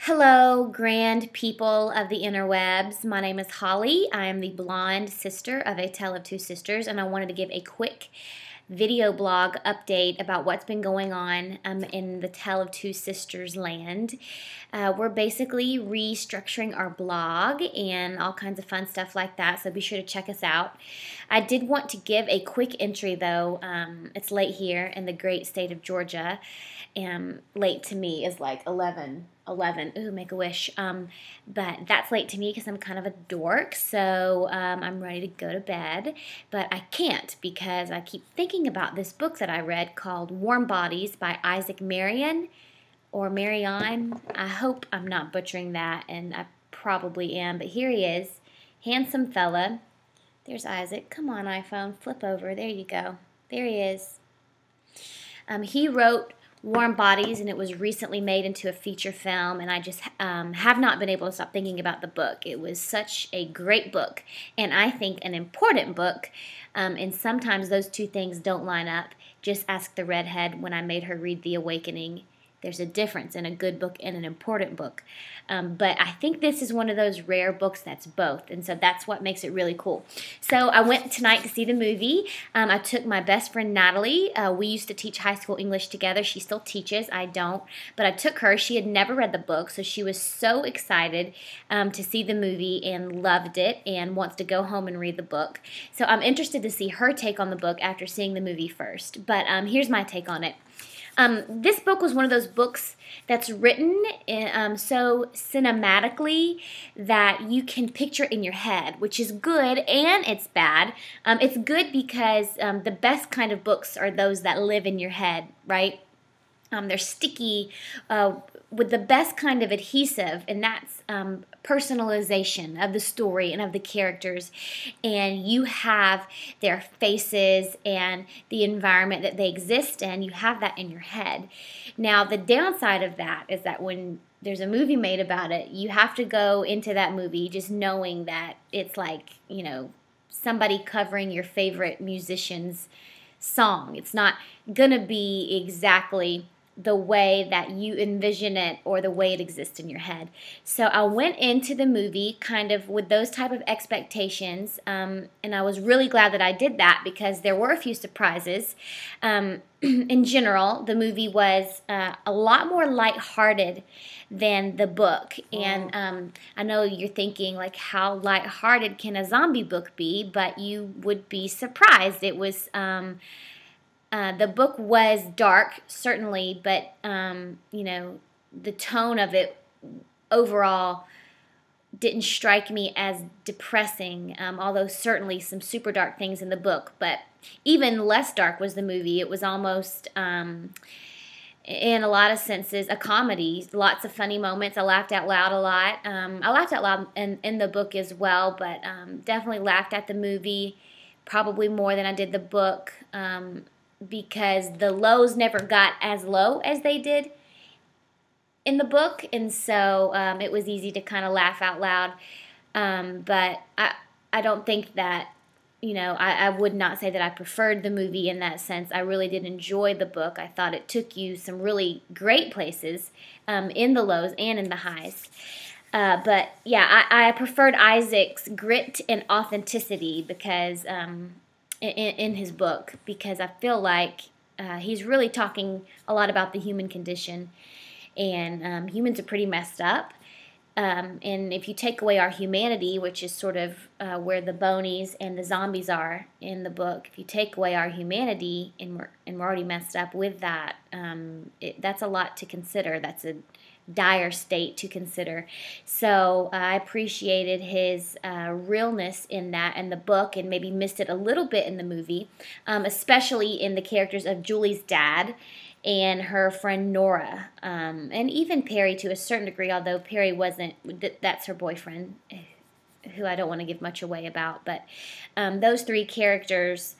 Hello, grand people of the interwebs. My name is Holly. I am the blonde sister of A Tale of Two Sisters, and I wanted to give a quick video blog update about what's been going on in the Tale of Two Sisters land. We're basically restructuring our blog and all kinds of fun stuff like that, so be sure to check us out. I did want to give a quick entry, though. It's late here in the great state of Georgia, and late to me is like 11. Ooh, make a wish. But that's late to me because I'm kind of a dork, so I'm ready to go to bed. But I can't because I keep thinking about this book that I read called Warm Bodies by Isaac Marion, or Marion. I hope I'm not butchering that, and I probably am, but here he is. Handsome fella. There's Isaac. Come on, iPhone. Flip over. There you go. There he is. He wrote Warm Bodies, and it was recently made into a feature film, and I just have not been able to stop thinking about the book. It was such a great book, and I think an important book, and sometimes those two things don't line up. Just ask the redhead when I made her read The Awakening. There's a difference in a good book and an important book. But I think this is one of those rare books that's both, and so that's what makes it really cool. So I went tonight to see the movie. I took my best friend Natalie. We used to teach high school English together. She still teaches. I don't. But I took her. She had never read the book, so she was so excited to see the movie and loved it and wants to go home and read the book. So I'm interested to see her take on the book after seeing the movie first. But here's my take on it. This book was one of those books that's written so cinematically that you can picture it in your head, which is good and it's bad. It's good because the best kind of books are those that live in your head, right? They're sticky with the best kind of adhesive, and that's personalization of the story and of the characters. And you have their faces and the environment that they exist in. You have that in your head. Now, the downside of that is that when there's a movie made about it, you have to go into that movie just knowing that it's like, you know, somebody covering your favorite musician's song. It's not going to be exactly the way that you envision it or the way it exists in your head. So I went into the movie kind of with those type of expectations, and I was really glad that I did that because there were a few surprises. In general, the movie was a lot more lighthearted than the book, and I know you're thinking, like, how lighthearted can a zombie book be? But you would be surprised. It was the book was dark, certainly, but you know, the tone of it overall didn't strike me as depressing, although certainly some super dark things in the book. But even less dark was the movie. It was almost, in a lot of senses, a comedy. Lots of funny moments. I laughed out loud a lot. I laughed out loud in the book as well, but definitely laughed at the movie probably more than I did the book. Because the lows never got as low as they did in the book, and so it was easy to kind of laugh out loud. But I don't think that, you know, I would not say that I preferred the movie in that sense. I really did enjoy the book. I thought it took you some really great places in the lows and in the highs. But yeah, I preferred Isaac's grit and authenticity because in his book, because I feel like he's really talking a lot about the human condition, and humans are pretty messed up, and if you take away our humanity, which is sort of where the bonies and the zombies are in the book, if you take away our humanity and we're already messed up with that, that's a lot to consider. That's a dire state to consider. So I appreciated his realness in that in the book, and maybe missed it a little bit in the movie, especially in the characters of Julie's dad and her friend Nora, and even Perry to a certain degree, although Perry wasn't, that's her boyfriend, who I don't want to give much away about. But those three characters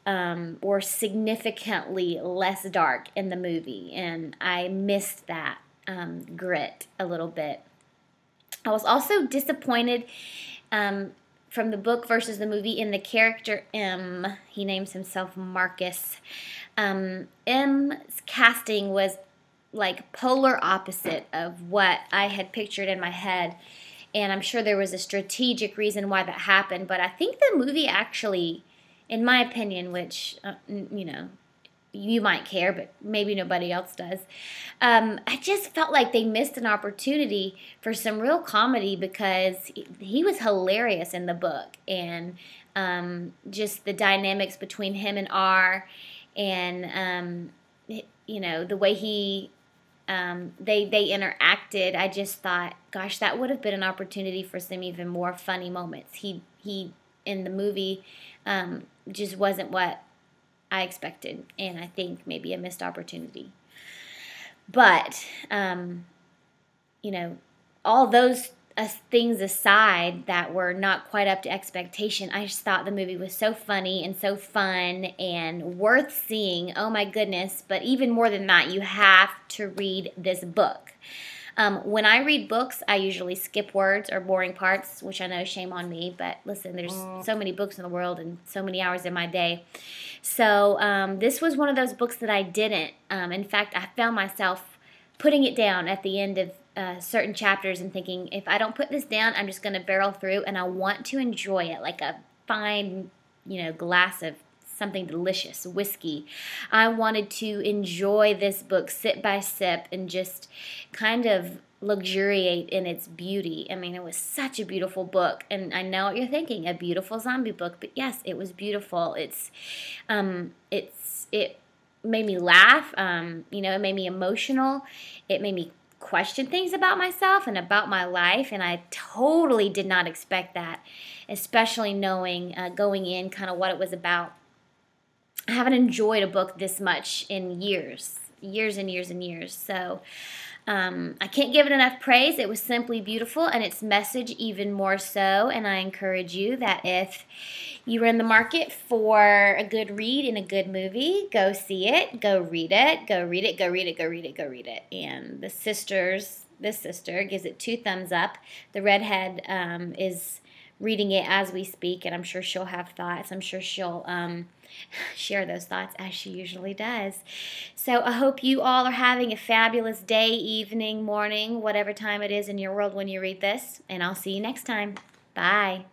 were significantly less dark in the movie, and I missed that grit a little bit. I was also disappointed from the book versus the movie in the character M. He names himself Marcus. M's casting was like polar opposite of what I had pictured in my head. And I'm sure there was a strategic reason why that happened. But I think the movie actually, in my opinion, which, you know, you might care, but maybe nobody else does. I just felt like they missed an opportunity for some real comedy because he was hilarious in the book. And just the dynamics between him and R, and you know, the way they interacted. I just thought, gosh, that would have been an opportunity for some even more funny moments. He in the movie just wasn't what I expected, and I think maybe a missed opportunity. But you know, all those things aside that were not quite up to expectation, I just thought the movie was so funny and so fun and worth seeing. Oh my goodness. But even more than that, you have to read this book. When I read books, I usually skip words or boring parts, which I know, shame on me. But listen, there's so many books in the world and so many hours in my day. So this was one of those books that I didn't. In fact, I found myself putting it down at the end of certain chapters and thinking, if I don't put this down, I'm just going to barrel through, and I want to enjoy it like a fine, you know, glass of something delicious, whiskey. I wanted to enjoy this book sip by sip and just kind of luxuriate in its beauty. I mean, it was such a beautiful book, and I know what you're thinking, a beautiful zombie book, but yes, it was beautiful. It made me laugh. You know, it made me emotional. It made me question things about myself and about my life, and I totally did not expect that, especially knowing going in kind of what it was about. I haven't enjoyed a book this much in years and years and years. So I can't give it enough praise. It was simply beautiful, and its message even more so. And I encourage you that if you are in the market for a good read and a good movie, go see it, go read it, go read it, go read it, go read it, go read it. And this sister gives it 2 thumbs up. The redhead is reading it as we speak, and I'm sure she'll have thoughts. I'm sure she'll share those thoughts as she usually does. So I hope you all are having a fabulous day, evening, morning, whatever time it is in your world when you read this, and I'll see you next time. Bye.